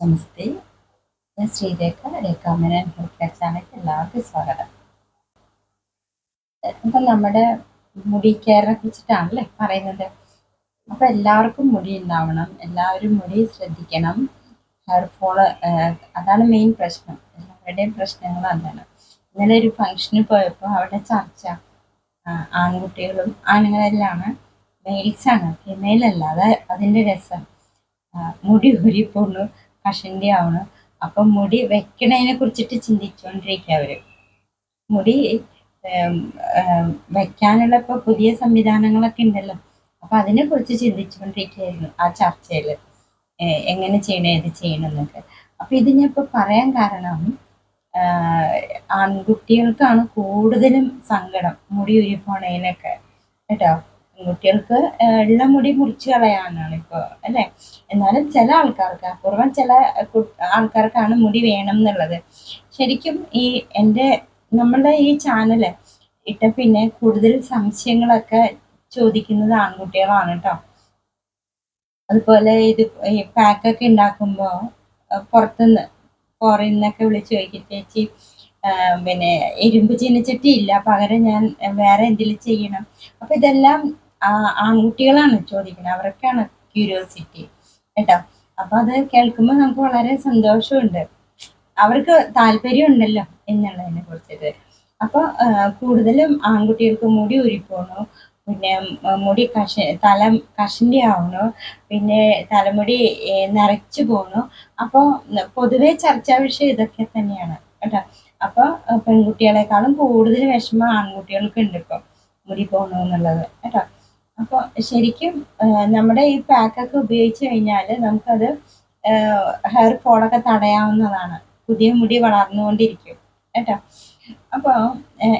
നമസ്തേ, ഞാൻ Sreerekha. രേഖാമന health care ചാനലിലേക്ക് എല്ലാവർക്കും സ്വാഗതം. അപ്പം നമ്മുടെ മുടി കെയറിനെ കുറിച്ചിട്ടാണല്ലേ പറയുന്നത്. അപ്പം എല്ലാവർക്കും മുടി ഉണ്ടാവണം, എല്ലാവരും മുടി ശ്രദ്ധിക്കണം. ഹെയർ ഫോള് അതാണ് മെയിൻ പ്രശ്നം. എല്ലാവരുടെയും പ്രശ്നങ്ങൾ അതാണ്. ഇന്നലെ ഒരു ഫംഗ്ഷന് പോയപ്പോൾ അവിടെ ചർച്ച ആൺകുട്ടികളും ആണുങ്ങളെല്ലാം മെയിൽസാണ്, ഫിമെയിൽ അല്ല. അതിൻ്റെ രസം. മുടി ഊരിപ്പോണു, കഷണ്ടി ആവണു. അപ്പം മുടി വെക്കണതിനെ കുറിച്ചിട്ട് ചിന്തിച്ചുകൊണ്ടിരിക്കുക അവർ. മുടി വെക്കാനുള്ള ഇപ്പോൾ പുതിയ സംവിധാനങ്ങളൊക്കെ ഉണ്ടല്ലോ. അപ്പം അതിനെക്കുറിച്ച് ചിന്തിച്ചുകൊണ്ടിരിക്കുകയായിരുന്നു ആ ചർച്ചയിൽ. എങ്ങനെ ചെയ്യണം, ഏത് ചെയ്യണം എന്നൊക്കെ. അപ്പം ഇത് ഞാൻ ഇപ്പോൾ പറയാൻ കാരണം, ആൺകുട്ടികൾക്കാണ് കൂടുതലും സങ്കടം മുടി ഊരിപ്പോണതിനൊക്കെ കേട്ടോ. പെൺകുട്ടികൾക്ക് ഉള്ള മുടി മുറിച്ച് കളയാനാണ് ഇപ്പോൾ അല്ലേ. എന്നാലും ചില ആൾക്കാർക്ക്, അപൂർവം ചില ആൾക്കാർക്കാണ് മുടി വേണം എന്നുള്ളത്. ശരിക്കും ഈ നമ്മളുടെ ഈ ചാനൽ ഇട്ട പിന്നെ കൂടുതൽ സംശയങ്ങളൊക്കെ ചോദിക്കുന്നത് ആൺകുട്ടികളാണ് കേട്ടോ. അതുപോലെ ഇത് ഈ പാക്കൊക്കെ ഉണ്ടാക്കുമ്പോൾ പുറത്തുനിന്ന് ഫോറിൻ നിന്നൊക്കെ വിളിച്ച് ചോദിക്കും, ചേച്ചി പിന്നെ ഇരുമ്പ് ചീനച്ചട്ടി ഇല്ല, പകരം ഞാൻ വേറെ എന്തെങ്കിലും ചെയ്യണം. അപ്പം ഇതെല്ലാം ആൺകുട്ടികളാണ് ചോദിക്കുന്നത്, അവർക്കാണ് ക്യൂരിയോസിറ്റി കേട്ടോ. അപ്പം അത് കേൾക്കുമ്പോൾ നമുക്ക് വളരെ സന്തോഷമുണ്ട്, അവർക്ക് താല്പര്യം ഉണ്ടല്ലോ എന്നുള്ളതിനെ കുറിച്ചിട്ട്. അപ്പോൾ കൂടുതലും ആൺകുട്ടികൾക്ക് മുടി ഊരിപ്പോണു, പിന്നെ മുടി തല കഷണ്ടി ആവണു, പിന്നെ തലമുടി നരച്ചു പോണു. അപ്പോൾ പൊതുവെ ചർച്ചാ വിഷയം ഇതൊക്കെ തന്നെയാണ് കേട്ടോ. അപ്പോൾ പെൺകുട്ടികളെക്കാളും കൂടുതൽ വിഷമം ആൺകുട്ടികൾക്കുണ്ട് ഇപ്പോൾ മുടി പോകണു എന്നുള്ളത് കേട്ടോ. അപ്പോൾ ശരിക്കും നമ്മുടെ ഈ പാക്കൊക്കെ ഉപയോഗിച്ച് കഴിഞ്ഞാൽ നമുക്കത് ഹെയർ ഫോളൊക്കെ തടയാവുന്നതാണ്. പുതിയ മുടി വളർന്നുകൊണ്ടിരിക്കും കേട്ടോ. അപ്പോൾ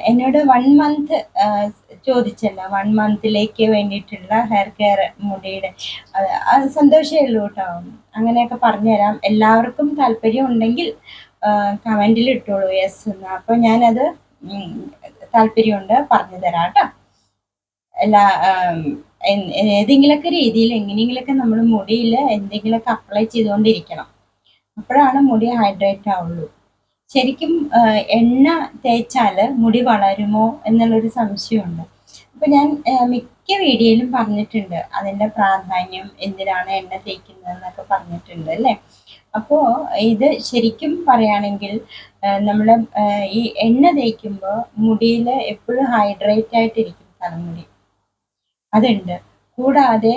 എന്നോട് 1 മന്ത് ചോദിച്ചല്ലോ, 1 മന്തിലേക്ക് വേണ്ടിയിട്ടുള്ള ഹെയർ കെയർ മുടിയുടെ, അത് സന്തോഷമേ ഉള്ളൂ കേട്ടോ. അങ്ങനെയൊക്കെ പറഞ്ഞുതരാം. എല്ലാവർക്കും താല്പര്യം ഉണ്ടെങ്കിൽ കമൻറ്റിൽ ഇട്ടോളൂ യെസ് എന്ന്. അപ്പോൾ ഞാനത് താല്പര്യമുണ്ട് പറഞ്ഞു തരാം കേട്ടോ. ഏതെങ്കിലുമൊക്കെ രീതിയിൽ എങ്ങനെയെങ്കിലുമൊക്കെ നമ്മൾ മുടിയിൽ എന്തെങ്കിലുമൊക്കെ അപ്ലൈ ചെയ്തുകൊണ്ടിരിക്കണം. അപ്പോഴാണ് മുടി ഹൈഡ്രേറ്റ് ആവുള്ളൂ. ശരിക്കും എണ്ണ തേച്ചാൽ മുടി വളരുമോ എന്നുള്ളൊരു സംശയമുണ്ട്. അപ്പോൾ ഞാൻ മിക്ക വീഡിയോയിലും പറഞ്ഞിട്ടുണ്ട് അതിൻ്റെ പ്രാധാന്യം, എന്തിനാണ് എണ്ണ തേക്കുന്നതെന്നൊക്കെ പറഞ്ഞിട്ടുണ്ട് അല്ലേ. അപ്പോൾ ഇത് ശരിക്കും പറയുകയാണെങ്കിൽ നമ്മൾ ഈ എണ്ണ തേക്കുമ്പോൾ മുടിയിൽ എപ്പോഴും ഹൈഡ്രേറ്റ് ആയിട്ടിരിക്കും തലമുടി, അതുണ്ട്. കൂടാതെ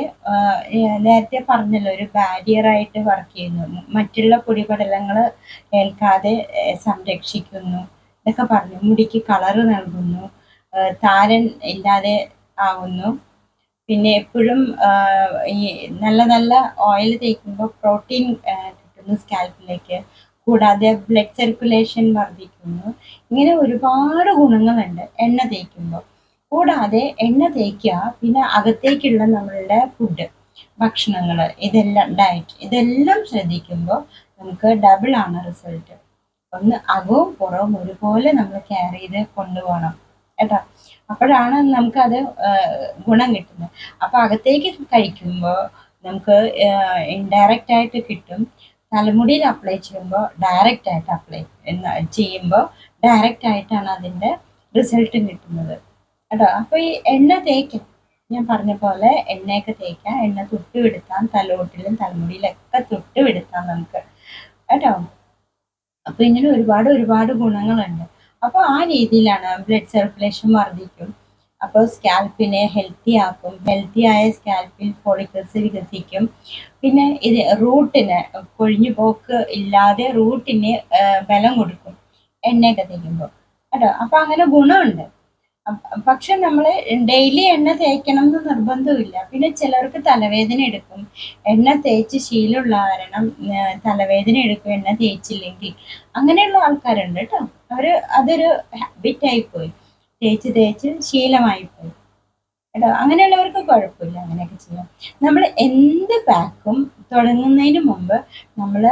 നേരത്തെ പറഞ്ഞല്ലോ, ഒരു ബാരിയറായിട്ട് വർക്ക് ചെയ്യുന്നു, മറ്റുള്ള പൊടിപടലങ്ങൾ ഏൽക്കാതെ സംരക്ഷിക്കുന്നു എന്നൊക്കെ പറഞ്ഞു. മുടിക്ക് കളറ് നൽകുന്നു, താരൻ ഇല്ലാതെ ആവുന്നു. പിന്നെ എപ്പോഴും ഈ നല്ല നല്ല ഓയിൽ തേക്കുമ്പോൾ പ്രോട്ടീൻ കിട്ടുന്നു സ്കാൽപ്പിലേക്ക്. കൂടാതെ ബ്ലഡ് സർക്കുലേഷൻ വർദ്ധിക്കുന്നു. ഇങ്ങനെ ഒരുപാട് ഗുണങ്ങളുണ്ട് എണ്ണ തേക്കുമ്പോൾ. കൂടാതെ എണ്ണ തേക്കുക, പിന്നെ അകത്തേക്കുള്ള നമ്മളുടെ ഫുഡ്, ഭക്ഷണങ്ങൾ, ഇതെല്ലാം ഡയറ്റ്, ഇതെല്ലാം ശ്രദ്ധിക്കുമ്പോൾ നമുക്ക് ഡബിൾ ആണ് റിസൾട്ട്. ഒന്ന് അകവും പുറവും ഒരുപോലെ നമ്മൾ കെയർ ചെയ്ത് കൊണ്ടുപോകണം കേട്ടോ. അപ്പോഴാണ് നമുക്കത് ഗുണം കിട്ടുന്നത്. അപ്പോൾ അകത്തേക്ക് കഴിക്കുമ്പോൾ നമുക്ക് ഇൻഡയറക്റ്റ് ആയിട്ട് കിട്ടും. തലമുടിയിൽ അപ്ലൈ ചെയ്യുമ്പോൾ ഡയറക്റ്റ് ആയിട്ട് ഡയറക്റ്റ് ആയിട്ടാണ് അതിൻ്റെ റിസൾട്ടും കിട്ടുന്നത് കേട്ടോ. അപ്പോൾ ഈ എണ്ണ തേക്കാം, ഞാൻ പറഞ്ഞ പോലെ എണ്ണയൊക്കെ തേക്കാം. എണ്ണ തൊട്ടുപിടുത്താം, തലോട്ടിലും തലമുടിയിലൊക്കെ തൊട്ടുപിടുത്താം നമുക്ക് കേട്ടോ. അപ്പോൾ ഇങ്ങനെ ഒരുപാട് ഗുണങ്ങളുണ്ട്. അപ്പോൾ ആ രീതിയിലാണ് ബ്ലഡ് സർക്കുലേഷൻ വർദ്ധിക്കും. അപ്പോൾ സ്കാൽപ്പിനെ ഹെൽത്തി ആക്കും. ഹെൽത്തി ആയ സ്കാൽപ്പിൽ ഫോളിക്കിൾസ് വികസിക്കും. പിന്നെ ഇത് റൂട്ടിന്, കൊഴിഞ്ഞു പോക്ക് ഇല്ലാതെ റൂട്ടിന് ബലം കൊടുക്കും എണ്ണയൊക്കെ തേക്കുമ്പോൾ കേട്ടോ. അപ്പോൾ അങ്ങനെ ഗുണമുണ്ട്. പക്ഷെ നമ്മൾ ഡെയിലി എണ്ണ തേക്കണം എന്ന് നിർബന്ധമില്ല. പിന്നെ ചിലർക്ക് തലവേദന എടുക്കും, എണ്ണ തേച്ച് ശീലമുള്ള കാരണം തലവേദന എടുക്കും എണ്ണ തേച്ചില്ലെങ്കിൽ. അങ്ങനെയുള്ള ആൾക്കാരുണ്ട് കേട്ടോ. അതൊരു ഹാബിറ്റായിപ്പോയി, തേച്ച് ശീലമായിപ്പോയി കേട്ടോ. അങ്ങനെയുള്ളവർക്ക് കുഴപ്പമില്ല, അങ്ങനെയൊക്കെ ചെയ്യാം. നമ്മൾ എന്ത് പാക്കും തുടങ്ങുന്നതിന് മുമ്പ് നമ്മൾ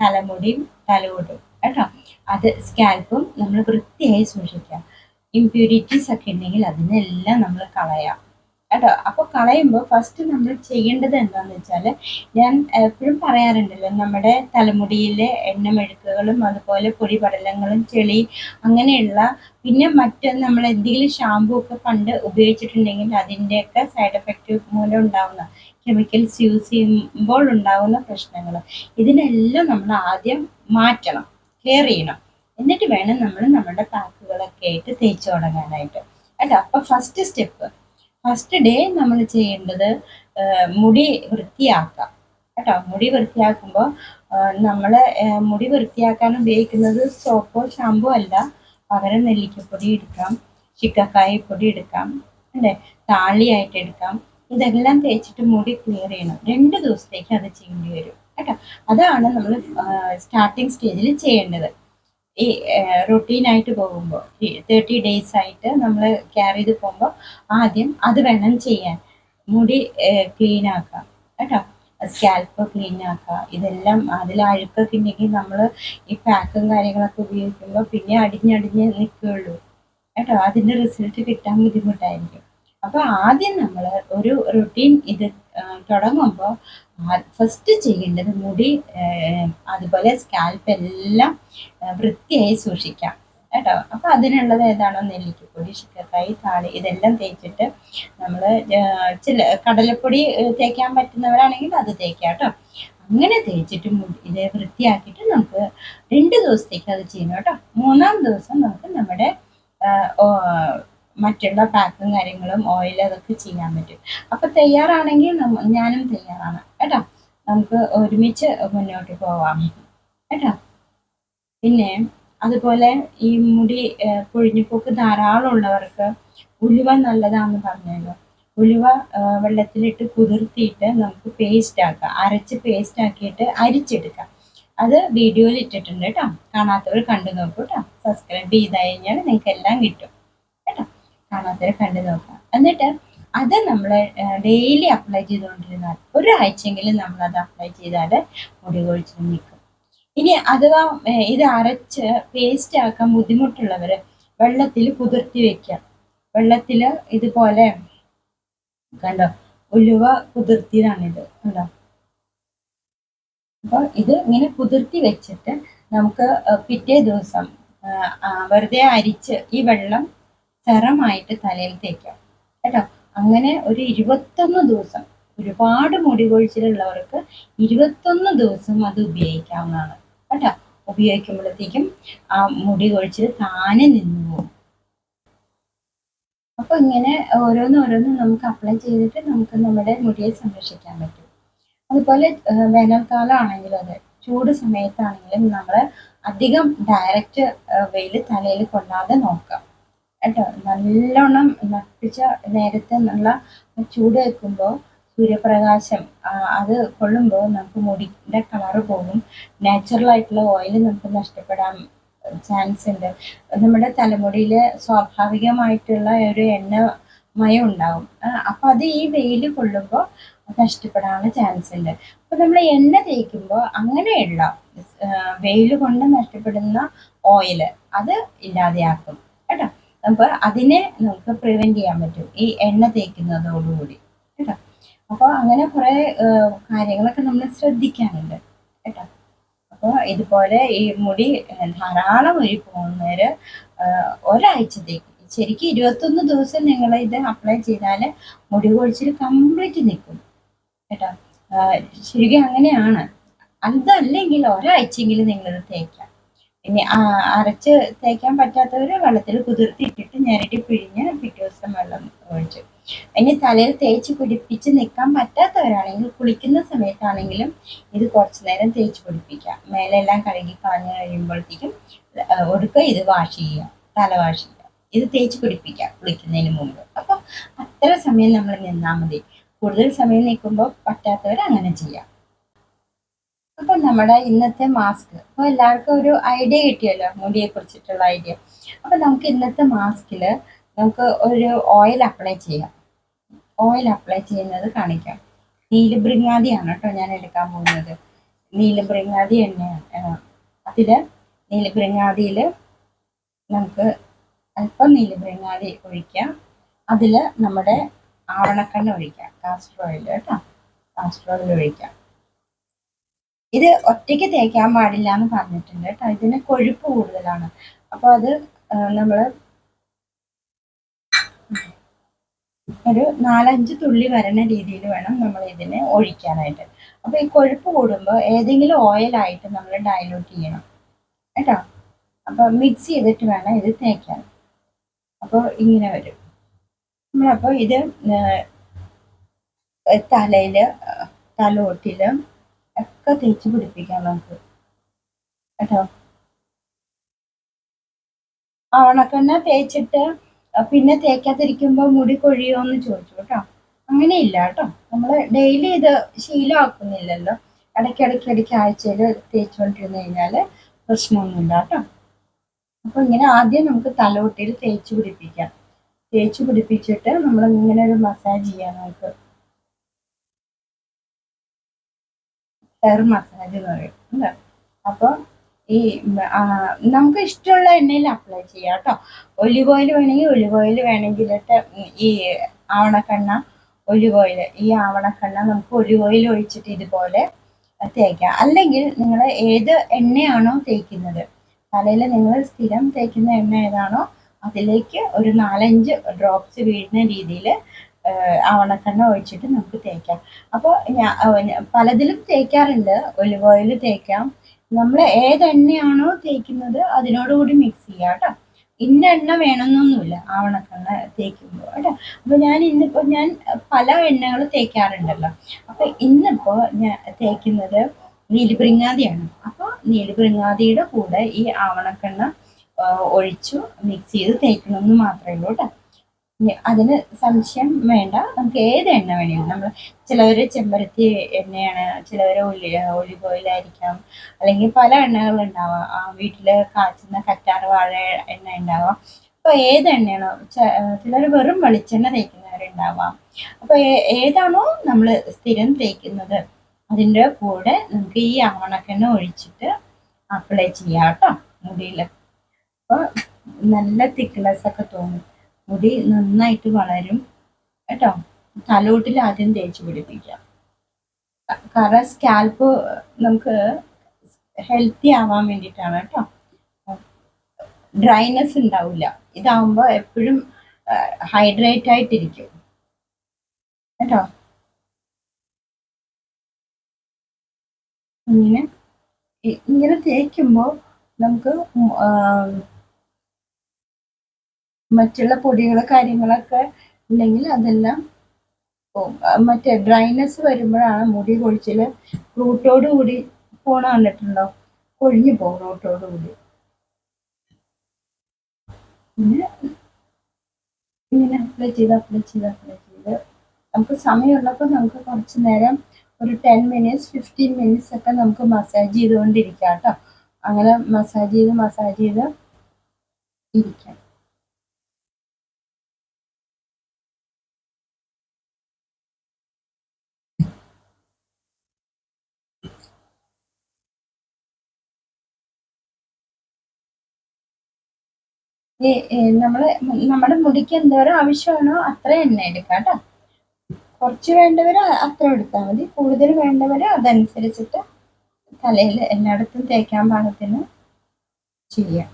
തലമുടിയും തലോടും കേട്ടോ. അത് സ്കാൽപ്പും നമ്മൾ വൃത്തിയായി സൂക്ഷിക്കാം. ഇമ്പ്യൂരിറ്റീസ് ഒക്കെ ഉണ്ടെങ്കിൽ അതിനെല്ലാം നമ്മൾ കളയാം കേട്ടോ. അപ്പോൾ കളയുമ്പോൾ ഫസ്റ്റ് നമ്മൾ ചെയ്യേണ്ടത് എന്താണെന്ന് വെച്ചാൽ, ഞാൻ എപ്പോഴും പറയാറുണ്ടല്ലോ, നമ്മുടെ തലമുടിയിലെ എണ്ണമെഴുക്കുകളും അതുപോലെ പൊടിപടലങ്ങളും ചെളി അങ്ങനെയുള്ള, പിന്നെ മറ്റ് നമ്മൾ എന്തെങ്കിലും ഷാമ്പൂ ഒക്കെ പണ്ട് ഉപയോഗിച്ചിട്ടുണ്ടെങ്കിൽ അതിൻ്റെയൊക്കെ സൈഡ് എഫക്റ്റ് മൂലം ഉണ്ടാകുന്ന കെമിക്കൽസ് യൂസ് ചെയ്യുമ്പോൾ ഉണ്ടാകുന്ന പ്രശ്നങ്ങൾ, ഇതിനെല്ലാം നമ്മൾ ആദ്യം മാറ്റണം, കെയർ ചെയ്യണം. എന്നിട്ട് വേണം നമ്മൾ നമ്മുടെ പാക്കുകളൊക്കെ ആയിട്ട് തേച്ച് തുടങ്ങാനായിട്ട് കേട്ടോ. അപ്പോൾ ഫസ്റ്റ് ഡേ നമ്മൾ ചെയ്യേണ്ടത് മുടി വൃത്തിയാക്കാം കേട്ടോ. മുടി വൃത്തിയാക്കുമ്പോൾ നമ്മൾ മുടി വൃത്തിയാക്കാൻ ഉപയോഗിക്കുന്നത് സോപ്പോ ഷാമ്പോ അല്ല, പകരം നെല്ലിക്കപ്പൊടി എടുക്കാം, ചിക്കക്കായപ്പൊടി എടുക്കാം, അല്ലേ, താളിയായിട്ട് എടുക്കാം. ഇതെല്ലാം തേച്ചിട്ട് മുടി ക്ലിയർ ചെയ്യണം. 2 ദിവസത്തേക്ക് അത് ചെയ്യേണ്ടി വരും കേട്ടോ. അതാണ് നമ്മൾ സ്റ്റാർട്ടിങ് സ്റ്റേജിൽ ചെയ്യേണ്ടത്. ഈ റൊട്ടീനായിട്ട് പോകുമ്പോൾ 30 ഡേയ്സ് ആയിട്ട് നമ്മൾ കെയർ ചെയ്ത് പോകുമ്പോൾ ആദ്യം അത് വേണം ചെയ്യാൻ. മുടി ക്ലീൻ ആക്കാം കേട്ടോ, സ്കാൽപ്പ് ക്ലീൻ ആക്കുക. ഇതെല്ലാം അതിൽ അഴുക്കൊക്കെ ഉണ്ടെങ്കിൽ നമ്മൾ ഈ പാക്കും കാര്യങ്ങളൊക്കെ ഉപയോഗിക്കുമ്പോൾ പിന്നെ അടിഞ്ഞടിഞ്ഞ് നിൽക്കുകയുള്ളൂ കേട്ടോ. അതിൻ്റെ റിസൾട്ട് കിട്ടാൻ ബുദ്ധിമുട്ടായിരിക്കും. അപ്പോൾ ആദ്യം നമ്മൾ ഒരു റുട്ടീൻ ഇത് തുടങ്ങുമ്പോൾ ഫസ്റ്റ് ചെയ്യേണ്ടത് മുടി അതുപോലെ സ്കാൽപ്പ് എല്ലാം വൃത്തിയായി സൂക്ഷിക്കാം കേട്ടോ. അപ്പോൾ അതിനുള്ളത് ഏതാണോ നെല്ലിക്കപ്പൊടി, ചിക്കക്കായി, താളി ഇതെല്ലാം തേച്ചിട്ട് നമ്മൾ ചില കടലപ്പൊടി തേക്കാൻ പറ്റുന്നവരാണെങ്കിൽ അത് തേക്കാം കേട്ടോ. അങ്ങനെ തേച്ചിട്ട് ഇത് വൃത്തിയാക്കിയിട്ട് നമുക്ക് 2 ദിവസത്തേക്ക് അത് ചെയ്യണം കേട്ടോ. 3-ാം ദിവസം നമുക്ക് നമ്മുടെ മറ്റുള്ള പാക്കും കാര്യങ്ങളും ഓയിൽ അതൊക്കെ ചെയ്യാൻ പറ്റും. അപ്പോൾ തയ്യാറാണെങ്കിൽ ഞാനും തയ്യാറാണ് കേട്ടോ. നമുക്ക് ഒരുമിച്ച് മുന്നോട്ട് പോവാം കേട്ടോ. പിന്നെ അതുപോലെ ഈ മുടി കൊഴിഞ്ഞുപോക്ക് ധാരാളം ഉള്ളവർക്ക് ഉലുവ നല്ലതാണെന്ന് പറഞ്ഞല്ലോ. ഉലുവ വെള്ളത്തിലിട്ട് കുതിർത്തിയിട്ട് നമുക്ക് പേസ്റ്റ് ആക്കാം, അരച്ച് പേസ്റ്റ് ആക്കിയിട്ട് അരിച്ചെടുക്കാം. അത് വീഡിയോയിൽ ഇട്ടിട്ടുണ്ട് കേട്ടോ. കാണാത്തവർ കണ്ടു നോക്കൂ കേട്ടോ. സബ്സ്ക്രൈബ് ചെയ്ത് കഴിഞ്ഞാൽ നിങ്ങൾക്ക് എല്ലാം കിട്ടും കേട്ടോ. കാണാത്തവർ കണ്ടു നോക്കാം. എന്നിട്ട് അത് നമ്മൾ ഡെയിലി അപ്ലൈ ചെയ്തുകൊണ്ടിരുന്നാൽ ഒരാഴ്ചയെങ്കിലും നമ്മളത് അപ്ലൈ ചെയ്താൽ മുടി കൊഴിച്ചിൽ നിൽക്കും. ഇനി അഥവാ ഇത് അരച്ച് പേസ്റ്റ് ആക്കാൻ ബുദ്ധിമുട്ടുള്ളവർ വെള്ളത്തിൽ കുതിർത്തി വെക്കാം. വെള്ളത്തിൽ ഇതുപോലെ കണ്ടോ, ഉലുവ കുതിർത്തിയതാണിത് കണ്ടോ. അപ്പോൾ ഇത് ഇങ്ങനെ കുതിർത്തി വെച്ചിട്ട് നമുക്ക് പിറ്റേ ദിവസം വെറുതെ അരിച്ച് ഈ വെള്ളം സെറമായിട്ട് തലയിൽ തേക്കാം കേട്ടോ. അങ്ങനെ ഒരു 21 ദിവസം, ഒരുപാട് മുടി കൊഴിച്ചിലുള്ളവർക്ക് 21 ദിവസം അത് ഉപയോഗിക്കാവുന്നതാണ് കേട്ടോ. ഉപയോഗിക്കുമ്പോഴത്തേക്കും ആ മുടി കൊഴിച്ചിൽ താനെ നിന്നു പോകും. അപ്പോൾ ഇങ്ങനെ ഓരോന്നോരോന്നും നമുക്ക് അപ്ലൈ ചെയ്തിട്ട് നമുക്ക് നമ്മുടെ മുടിയെ സംരക്ഷിക്കാൻ പറ്റും. അതുപോലെ വേനൽക്കാലം ആണെങ്കിലും അതെ, ചൂട് സമയത്താണെങ്കിലും നമ്മൾ അധികം ഡയറക്റ്റ് വെയിൽ തലയിൽ കൊള്ളാതെ നോക്കാം കേട്ടോ. നല്ലോണം നട്ടിച്ച നേരത്തെ നല്ല ചൂട് വെക്കുമ്പോൾ സൂര്യപ്രകാശം അത് കൊള്ളുമ്പോൾ നമുക്ക് മുടിയുടെ കളറ് പോകും. നാച്ചുറലായിട്ടുള്ള ഓയിൽ നമുക്ക് നഷ്ടപ്പെടാൻ ചാൻസ് ഉണ്ട്. നമ്മുടെ തലമുടിയിൽ സ്വാഭാവികമായിട്ടുള്ള ഒരു എണ്ണമയം ഉണ്ടാവും. അപ്പം അത് ഈ വെയിൽ കൊള്ളുമ്പോൾ നഷ്ടപ്പെടാനുള്ള ചാൻസ് ഉണ്ട്. അപ്പോൾ നമ്മൾ എണ്ണ തേക്കുമ്പോൾ അങ്ങനെയുള്ള വെയിൽ കൊണ്ട് നഷ്ടപ്പെടുന്ന ഓയിൽ അത് ഇല്ലാതെയാക്കും കേട്ടോ. അപ്പോൾ അതിനെ നമുക്ക് പ്രിവെൻറ്റ് ചെയ്യാൻ പറ്റും ഈ എണ്ണ തേക്കുന്നതോടുകൂടി കേട്ടോ. അപ്പോൾ അങ്ങനെ കുറേ കാര്യങ്ങളൊക്കെ നമ്മൾ ശ്രദ്ധിക്കാനുണ്ട് കേട്ടോ. അപ്പോൾ ഇതുപോലെ ഈ മുടി ധാരാളം ഒരു പോകുന്നവർ ഒരാഴ്ചത്തേക്ക് ശരിക്കും 21 ദിവസം നിങ്ങൾ ഇത് അപ്ലൈ ചെയ്താൽ മുടി കൊഴിച്ചിൽ കംപ്ലീറ്റ് നിൽക്കും കേട്ടോ. ശരിക്കും അങ്ങനെയാണ്. അതല്ലെങ്കിൽ ഒരാഴ്ചയെങ്കിലും നിങ്ങളിത് തേക്കാം. ഇനി അരച്ച് തേക്കാൻ പറ്റാത്തവർ വെള്ളത്തിൽ കുതിർത്തിയിട്ടിട്ട് ഞെരടി പിഴിഞ്ഞ് പിറ്റേ ദിവസം വെള്ളം ഒഴിച്ച്. ഇനി തലയിൽ തേച്ച് പിടിപ്പിച്ച് നിൽക്കാൻ പറ്റാത്തവരാണെങ്കിൽ കുളിക്കുന്ന സമയത്താണെങ്കിലും ഇത് കുറച്ച് നേരം തേച്ച് പിടിപ്പിക്കാം. മേലെല്ലാം കഴുകി കളഞ്ഞ് കഴിയുമ്പോഴത്തേക്കും ഒടുക്ക ഇത് വാഷ് ചെയ്യുക, തല വാഷ് ചെയ്യുക, ഇത് തേച്ച് പിടിപ്പിക്കാം കുളിക്കുന്നതിന് മുമ്പ്. അപ്പോൾ അത്ര സമയം നമ്മൾ നിന്നാൽ മതി. കൂടുതൽ സമയം നിൽക്കുമ്പോൾ പറ്റാത്തവർ അങ്ങനെ ചെയ്യാം. അപ്പം നമ്മുടെ ഇന്നത്തെ മാസ്ക്, അപ്പോൾ എല്ലാവർക്കും ഒരു ഐഡിയ കിട്ടിയല്ലോ മുടിയെ കുറിച്ചിട്ടുള്ള ഐഡിയ. അപ്പം നമുക്ക് ഇന്നത്തെ മാസ്കിൽ നമുക്ക് ഒരു ഓയിൽ അപ്ലൈ ചെയ്യാം. ഓയിൽ അപ്ലൈ ചെയ്യുന്നത് കാണിക്കാം. നീലബൃങ്ങാതിയാണ് കേട്ടോ ഞാൻ എടുക്കാൻ പോകുന്നത്. നീലബൃങ്ങാതി എണ്ണയാണ്. അതിൽ നീലബൃങ്ങാതിയിൽ നമുക്ക് അല്പം നീലബൃങ്ങാതി ഒഴിക്കാം. അതിൽ നമ്മുടെ ആവണക്കെണ്ണ ഒഴിക്കാം, കാസ്റ്റർ ഓയിൽ കേട്ടോ, കാസ്റ്റർ ഓയിൽ ഒഴിക്കാം. ഇത് ഒറ്റയ്ക്ക് തേക്കാൻ പാടില്ല എന്ന് പറഞ്ഞിട്ടുണ്ട് കേട്ടോ, ഇതിന് കൊഴുപ്പ് കൂടുതലാണ്. അപ്പോൾ അത് നമ്മൾ ഒരു 4-5 തുള്ളി വരണ രീതിയിൽ വേണം നമ്മൾ ഇതിനെ ഒഴിക്കാനായിട്ട്. അപ്പോൾ ഈ കൊഴുപ്പ് കൂടുമ്പോൾ ഏതെങ്കിലും ഓയിലായിട്ട് നമ്മൾ ഡൈലൂട്ട് ചെയ്യണം കേട്ടോ. അപ്പോൾ മിക്സ് ചെയ്തിട്ട് വേണം ഇത് തേക്കാൻ. അപ്പോൾ ഇങ്ങനെ വരും. നമ്മളപ്പോൾ ഇത് തലയിൽ, തലോട്ടിൽ ഒക്കെ തേച്ച് പിടിപ്പിക്കാം നമുക്ക് കേട്ടോ. ആവണക്കെണ്ണ തേച്ചിട്ട് പിന്നെ തേക്കാതിരിക്കുമ്പോൾ മുടി കൊഴിയോ എന്ന് ചോദിച്ചു കേട്ടോ. അങ്ങനെയില്ല കേട്ടോ, നമ്മൾ ഡെയിലി ഇത് ശീലമാക്കുന്നില്ലല്ലോ. ഇടയ്ക്ക് ആഴ്ചയിൽ തേച്ചുകൊണ്ടിരുന്ന് കഴിഞ്ഞാൽ പ്രശ്നമൊന്നുമില്ല കേട്ടോ. അപ്പോൾ ഇങ്ങനെ ആദ്യം നമുക്ക് തലയോട്ടിയിൽ തേച്ച് പിടിപ്പിക്കാം. തേച്ച് പിടിപ്പിച്ചിട്ട് നമ്മൾ ഇങ്ങനെ ഒരു മസാജ് ചെയ്യാം നമുക്ക്. ഹെയർ മസാജ് എന്ന് പറയും അല്ലേ. അപ്പോൾ ഈ നമുക്ക് ഇഷ്ടമുള്ള എണ്ണയിൽ അപ്ലൈ ചെയ്യാം കേട്ടോ. ഒലിവ് ഓയിൽ വേണമെങ്കിൽ ഒലിവ് ഓയിൽ, വേണമെങ്കിലിട്ട് ഈ ആവണക്കെണ്ണ, ഒലിവ് ഓയിൽ, ഈ ആവണക്കെണ്ണ നമുക്ക് ഒലിവ് ഓയിൽ ഒഴിച്ചിട്ട് ഇതുപോലെ തേക്കാം. അല്ലെങ്കിൽ നിങ്ങൾ ഏത് എണ്ണയാണോ തേക്കുന്നത്, തലയിൽ നിങ്ങൾ സ്ഥിരം തേക്കുന്ന എണ്ണ ഏതാണോ അതിലേക്ക് ഒരു 4-5 ഡ്രോപ്സ് വീഴുന്ന രീതിയിൽ ആവണക്കെണ്ണ ഒഴിച്ചിട്ട് നമുക്ക് തേക്കാം. അപ്പോൾ പലതിലും തേക്കാറുണ്ട്. Olive oil തേക്കാം. നമ്മൾ ഏത് എണ്ണയാണോ തേക്കുന്നത് അതിനോടുകൂടി മിക്സ് ചെയ്യാം കേട്ടോ. ഇന്ന എണ്ണ വേണമെന്നൊന്നുമില്ല ആവണക്കെണ്ണ തേക്കുമ്പോൾ കേട്ടോ. അപ്പോൾ ഞാൻ പല എണ്ണകൾ തേക്കാറുണ്ടല്ലോ. അപ്പോൾ ഇന്നിപ്പോൾ ഞാൻ തേക്കുന്നത് നീലിബ്രിങ്ങാതിയാണ്. അപ്പോൾ നീലിബ്രിങ്ങാതിയുടെ കൂടെ ഈ ആവണക്കെണ്ണ ഒഴിച്ചു മിക്സ് ചെയ്ത് തേക്കണമെന്ന് മാത്രമേ ഉള്ളൂ കേട്ടോ. അതിന് സംശയം വേണ്ട, നമുക്ക് ഏത് എണ്ണ വേണമെങ്കിലും. നമ്മൾ ചിലവർ ചെമ്പരത്തി എണ്ണയാണ്, ചിലവർ ഒലിവ് ഓയിലായിരിക്കാം, അല്ലെങ്കിൽ പല എണ്ണകളുണ്ടാവാം. വീട്ടിൽ കാച്ചുന്ന കറ്റാർ വാഴ എണ്ണ ഉണ്ടാവാം. അപ്പോൾ ഏത് എണ്ണയാണോ, ചിലർ വെറും വെളിച്ചെണ്ണ തേക്കുന്നവരുണ്ടാവാം. അപ്പോൾ ഏതാണോ നമ്മൾ സ്ഥിരം തേക്കുന്നത് അതിൻ്റെ കൂടെ നമുക്ക് ഈ ആവണക്കെണ്ണ ഒഴിച്ചിട്ട് അപ്ലൈ ചെയ്യാം കേട്ടോ മുടിയിൽ. അപ്പോൾ നല്ല തിക്നെസ് ഒക്കെ തോന്നും, മുടി നന്നായിട്ട് വളരും കേട്ടോ. തലോട്ടിൽ ആദ്യം തേച്ച് പിടിപ്പിക്കാം. കാരണം സ്കാൽപ്പ് നമുക്ക് ഹെൽത്തി ആവാൻ വേണ്ടിയിട്ടാണ് കേട്ടോ. ഡ്രൈനെസ് ഉണ്ടാവില്ല. ഇതാവുമ്പോൾ എപ്പോഴും ഹൈഡ്രേറ്റ് ആയിട്ടിരിക്കും കേട്ടോ. ഇങ്ങനെ തേക്കുമ്പോൾ നമുക്ക് മറ്റുള്ള പൊടികൾ കാര്യങ്ങളൊക്കെ ഉണ്ടെങ്കിൽ അതെല്ലാം പോകും. മറ്റേ ഡ്രൈനെസ് വരുമ്പോഴാണ് മുടി കൊഴിച്ചിൽ റൂട്ടോട് കൂടി പോണ കണ്ടിട്ടുണ്ടോ, കൊഴിഞ്ഞു പോകും റൂട്ടോട് കൂടി. പിന്നെ ഇങ്ങനെ അപ്ലൈ ചെയ്ത് നമുക്ക് സമയമുള്ളപ്പോൾ നമുക്ക് കുറച്ച് നേരം ഒരു 10 മിനിറ്റ്സ് 15 മിനിറ്റ്സ് ഒക്കെ നമുക്ക് മസാജ് ചെയ്തുകൊണ്ടിരിക്കാം കേട്ടോ. അങ്ങനെ മസാജ് ചെയ്ത് ഇരിക്കാം. നമ്മുടെ മുടിക്ക് എന്തോരം ആവശ്യമാണോ അത്ര എണ്ണ എടുക്കാം കേട്ടോ. കുറച്ച് വേണ്ടവർ അത്ര എടുത്താൽ മതി, കൂടുതൽ വേണ്ടവർ അതനുസരിച്ചിട്ട് തലയിൽ എല്ലായിടത്തും തേക്കാൻ പാകത്തിന് ചെയ്യാം.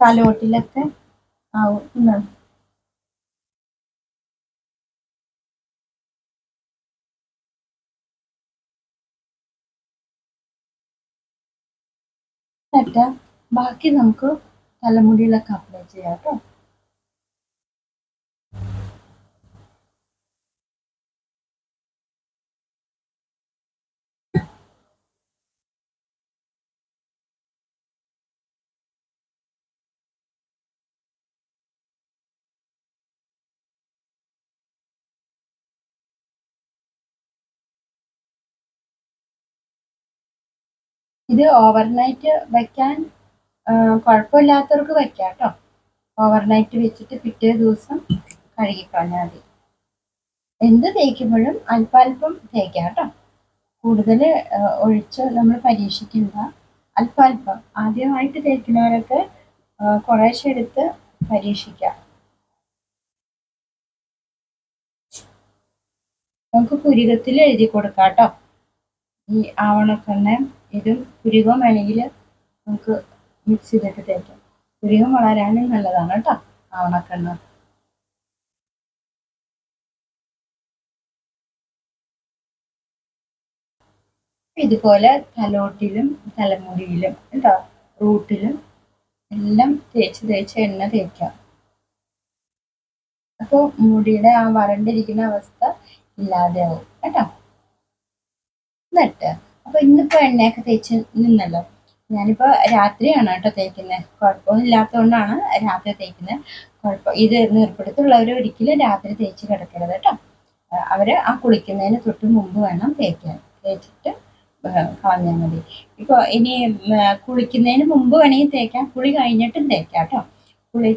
തലോട്ടിലൊക്കെ ആവും. എന്നിട്ട് ബാക്കി നമുക്ക് തലമുടിയിലൊക്കെ അപ്ലൈ ചെയ്യാം കേട്ടോ. ഇത് ഓവർനൈറ്റ് വെക്കാൻ കുഴപ്പമില്ലാത്തവർക്ക് വെക്കാം കേട്ടോ. ഓവർനൈറ്റ് വെച്ചിട്ട് പിറ്റേ ദിവസം കഴുകിക്കളഞ്ഞാൽ മതി. എന്ത് തേക്കുമ്പോഴും അല്പാൽപ്പം തേക്കാം കേട്ടോ. കൂടുതൽ ഒഴിച്ച് നമ്മൾ പരീക്ഷിക്കില്ല. അല്പം അല്പം ആദ്യമായിട്ട് തേക്കുന്നവരൊക്കെ കുറേശ്ശെ എടുത്ത് പരീക്ഷിക്കാം. നമുക്ക് പുരികത്തിൽ എഴുതി കൊടുക്കാം കേട്ടോ. ഈ ആവണക്കെണ്ണ ഇതും പുരികം വേണമെങ്കിൽ നമുക്ക് മിക്സ് ചെയ്തിട്ട് തേക്കാം. പുരികം വളരാനും നല്ലതാണ് കേട്ടോ ആവണക്കെണ്ണ. ഇതുപോലെ തലോട്ടിലും തലമുടിയിലും കേട്ടോ റൂട്ടിലും എല്ലാം തേച്ച് തേച്ച് എണ്ണ തേക്കാം. അപ്പോൾ മുടിയുടെ ആ വരണ്ടിരിക്കുന്ന അവസ്ഥ ഇല്ലാതെയാവും കേട്ടോ. എന്നിട്ട് അപ്പൊ ഇന്നിപ്പോ എണ്ണയൊക്കെ തേച്ച് നിന്നല്ലോ. ഞാനിപ്പോ രാത്രിയാണ് കേട്ടോ തേക്കുന്നത്. കുഴപ്പമൊന്നും ഇല്ലാത്തതുകൊണ്ടാണ് രാത്രി തേക്കുന്നത്. ഇത് നീർപ്പിടുത്തുള്ളവർ ഒരിക്കലും രാത്രി തേച്ച് കിടക്കരുത് കേട്ടോ. അവര് ആ കുളിക്കുന്നതിന് തൊട്ട് മുമ്പ് വേണം തേക്കാൻ. തേച്ചിട്ട് കളഞ്ഞാൽ മതി. ഇപ്പൊ ഇനി കുളിക്കുന്നതിന് മുമ്പ് വേണമെങ്കിൽ തേക്കാം, കുളി കഴിഞ്ഞിട്ടും തേക്കാം കേട്ടോ.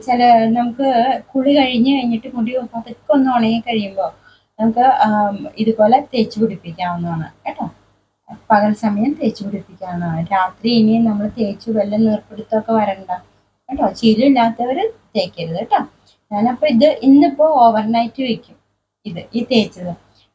ചില നമുക്ക് കുളി കഴിഞ്ഞിട്ട് മുടി പതുക്കെ ഒന്ന് ഉണങ്ങി കഴിയുമ്പോൾ നമുക്ക് ഇതുപോലെ തേച്ച് പിടിപ്പിക്കാവുന്നതാണ് കേട്ടോ. പകൽ സമയം തേച്ച് പിടിപ്പിക്കാവുന്നതാണ്. രാത്രി ഇനി നമ്മൾ തേച്ച് വല്ല നീർപ്പിടുത്തമൊക്കെ വരണ്ട കേട്ടോ. ശീലമില്ലാത്തവർ തേക്കരുത് കേട്ടോ. ഞാനപ്പോൾ ഇന്നിപ്പോൾ ഓവർനൈറ്റ് വെക്കും ഈ തേച്ചത്.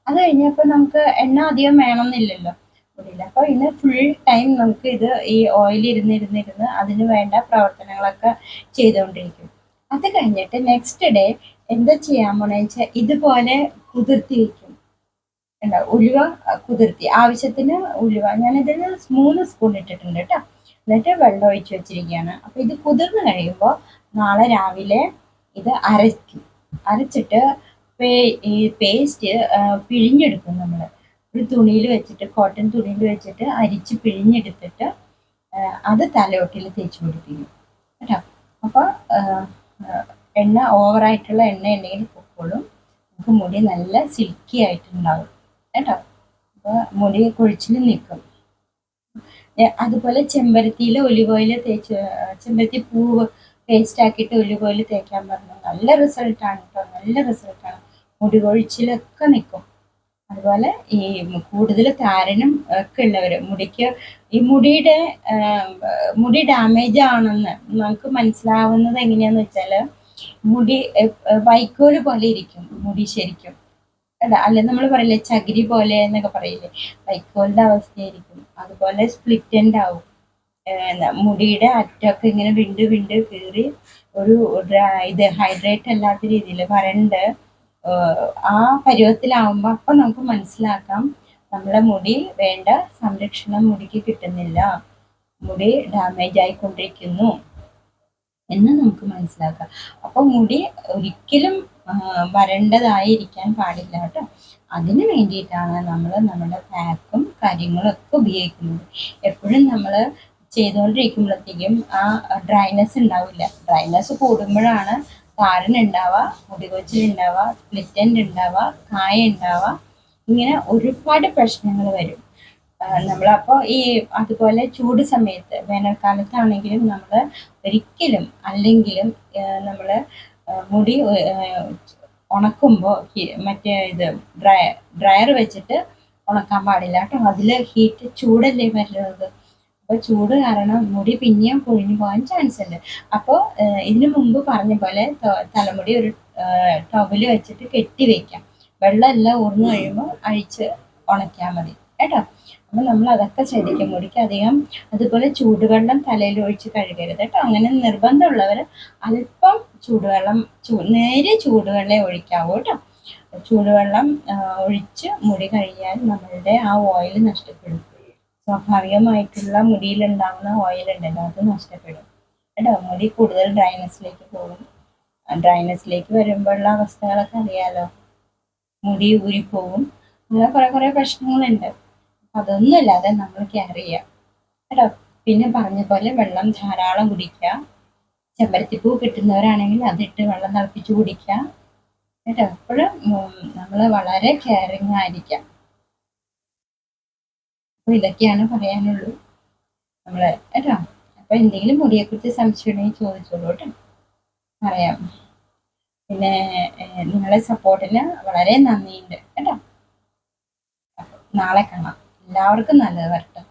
അത് കഴിഞ്ഞപ്പോൾ നമുക്ക് എണ്ണ അധികം വേണമെന്നില്ലല്ലോ മുടിയിൽ. അപ്പോൾ ഇന്ന് ഫുൾ ടൈം നമുക്ക് ഈ ഓയിൽ ഇരുന്നിരുന്നിരുന്ന് അതിന് വേണ്ട പ്രവർത്തനങ്ങളൊക്കെ ചെയ്തുകൊണ്ടിരിക്കും. അത് കഴിഞ്ഞിട്ട് നെക്സ്റ്റ് ഡേ എന്താ ചെയ്യാൻ പോണെന്ന് വെച്ചാൽ ഇതുപോലെ കുതിർത്തി വെക്കും. ഉലുവ കുതിർത്തി ആവശ്യത്തിന് ഉലുവ ഞാനിതിൽ 3 സ്പൂൺ ഇട്ടിട്ടുണ്ട് കേട്ടോ. എന്നിട്ട് വെള്ളം ഒഴിച്ച് വെച്ചിരിക്കുകയാണ്. അപ്പോൾ ഇത് കുതിർന്ന് കഴിയുമ്പോൾ നാളെ രാവിലെ ഇത് അരച്ചിട്ട് ഈ പേസ്റ്റ് പിഴിഞ്ഞെടുക്കും. നമ്മൾ ഒരു തുണിയിൽ വെച്ചിട്ട് കോട്ടൺ തുണിയിൽ വെച്ചിട്ട് അരിച്ച് പിഴിഞ്ഞെടുത്തിട്ട് അത് തലയോട്ടിൽ തേച്ച് പിടിപ്പിക്കും കേട്ടോ. അപ്പോൾ എണ്ണ ഓവറായിട്ടുള്ള എണ്ണ ഉണ്ടെങ്കിൽ പൊക്കോളും. നമുക്ക് മുടി നല്ല സിൽക്കി ആയിട്ടുണ്ടാവും കേട്ടോ. അപ്പോൾ മുടി കൊഴിച്ചിൽ നിൽക്കും. അതുപോലെ ചെമ്പരത്തിയിൽ ഒലിവ് ഓയിൽ ചെമ്പരത്തി പൂവ് പേസ്റ്റ് ആക്കിയിട്ട് ഒലിവ് ഓയിൽ തേക്കാൻ പറഞ്ഞു. നല്ല റിസൾട്ടാണ് കേട്ടോ, നല്ല റിസൾട്ടാണ്. മുടി കൊഴിച്ചിലൊക്കെ നിൽക്കും. അതുപോലെ ഈ കൂടുതൽ താരനും ഒക്കെ ഉള്ളവർ ഈ മുടി ഡാമേജ് ആണെന്ന് നമുക്ക് മനസ്സിലാവുന്നത് എങ്ങനെയാന്ന് വെച്ചാൽ മുടി വൈക്കോല് പോലെ ഇരിക്കും മുടി ശരിക്കും. അല്ലെ നമ്മൾ പറയില്ലേ ചകിരി പോലെ എന്നൊക്കെ പറയില്ലേ, വൈക്കോലിന്റെ അവസ്ഥയായിരിക്കും. അതുപോലെ സ്പ്ലിറ്റ് എൻഡ് ആവും. മുടിയുടെ അറ്റമൊക്കെ ഇങ്ങനെ വിണ്ട് വിണ്ട് കീറി ഒരു ഹൈഡ്രേറ്റ് അല്ലാത്ത രീതിയിൽ വരണ്ട് ആ പരുവത്തിലാവുമ്പോൾ അപ്പം നമുക്ക് മനസ്സിലാക്കാം നമ്മളെ മുടി വേണ്ട സംരക്ഷണം മുടിക്ക് കിട്ടുന്നില്ല, മുടി ഡാമേജ് ആയിക്കൊണ്ടിരിക്കുന്നു എന്ന് നമുക്ക് മനസ്സിലാക്കാം. അപ്പോൾ മുടി ഒരിക്കലും വരണ്ടതായിരിക്കാൻ പാടില്ല കേട്ടോ. അതിന് വേണ്ടിയിട്ടാണ് നമ്മൾ നമ്മുടെ പാക്കും കാര്യങ്ങളും ഒക്കെ ഉപയോഗിക്കുന്നത്. എപ്പോഴും നമ്മൾ ചെയ്തുകൊണ്ടിരിക്കുമ്പോഴത്തേക്കും ആ ഡ്രൈനെസ് ഉണ്ടാവില്ല. ഡ്രൈനെസ് കൂടുമ്പോഴാണ് താരനുണ്ടാവുക, മുടികൊച്ചിലുണ്ടാവുക, സ്പ്ലിറ്റ് എൻഡ് ഉണ്ടാവുക, കായ ഉണ്ടാവുക, ഇങ്ങനെ ഒരുപാട് പ്രശ്നങ്ങൾ വരും. നമ്മളപ്പോൾ അതുപോലെ ചൂട് സമയത്ത് വേനൽക്കാലത്താണെങ്കിലും നമ്മൾ ഒരിക്കലും അല്ലെങ്കിലും നമ്മൾ മുടി ഉണക്കുമ്പോൾ മറ്റേ ഡ്രയർ വെച്ചിട്ട് ഉണക്കാൻ പാടില്ല കേട്ടോ. അതിൽ ചൂടല്ലേ വരുന്നത്. അപ്പോൾ ചൂട് കാരണം മുടി പിന്നെയും കൊഴിഞ്ഞു പോകാൻ ചാൻസ് ഉണ്ട്. അപ്പോൾ ഇതിനു മുമ്പ് പറഞ്ഞ പോലെ തലമുടി ഒരു ടവല് വെച്ചിട്ട് കെട്ടി വെക്കാം. വെള്ളമെല്ലാം ഊർന്നു കഴിയുമ്പോൾ അഴിച്ച് ഉണക്കിയാൽ മതി കേട്ടോ. അപ്പം നമ്മൾ അതൊക്കെ ശ്രദ്ധിക്കും. മുടിക്ക് അധികം അതുപോലെ ചൂടുവെള്ളം തലയിൽ ഒഴിച്ച് കഴുകരുത് കേട്ടോ. അങ്ങനെ നിർബന്ധമുള്ളവർ അല്പം നേരെ ചൂടുവെള്ളം ഒഴിക്കാവൂ കേട്ടോ. ചൂടുവെള്ളം ഒഴിച്ച് മുടി കഴുകിയാൽ നമ്മളുടെ ആ ഓയിൽ നഷ്ടപ്പെടും. സ്വാഭാവികമായിട്ടുള്ള മുടിയിലുണ്ടാകുന്ന ഓയിൽ ഉണ്ടല്ലോ അത് നഷ്ടപ്പെടും കേട്ടോ. മുടി കൂടുതൽ ഡ്രൈനെസ്സിലേക്ക് പോകും. ഡ്രൈനെസ്സിലേക്ക് വരുമ്പോഴുള്ള അവസ്ഥകളൊക്കെ അറിയാലോ. മുടി ഊരിപ്പോവും. അങ്ങനെ കുറേ പ്രശ്നങ്ങളുണ്ട്. അതൊന്നുമില്ലാതെ നമ്മൾ കെയർ ചെയ്യാം കേട്ടോ. പിന്നെ പറഞ്ഞ പോലെ വെള്ളം ധാരാളം കുടിക്കുക. ചെമ്പരത്തിപ്പൂ കിട്ടുന്നവരാണെങ്കിൽ അതിട്ട് വെള്ളം തിളപ്പിച്ച് കുടിക്കുക കേട്ടോ. എപ്പോഴും നമ്മൾ വളരെ കെയറിങ് ആയിരിക്കാം. അപ്പോൾ ഇതൊക്കെയാണ് പറയാനുള്ളൂ നമ്മൾ കേട്ടോ. അപ്പോൾ എന്തെങ്കിലും മുടിയെക്കുറിച്ച് സംശയം ഉണ്ടെങ്കിൽ ചോദിച്ചോളൂ കേട്ടോ, പറയാം. പിന്നെ നിങ്ങളുടെ സപ്പോർട്ടിന് വളരെ നന്ദിയുണ്ട് കേട്ടോ. നാളെ കാണാം. എല്ലാവർക്കും നല്ലത് വരട്ടെ.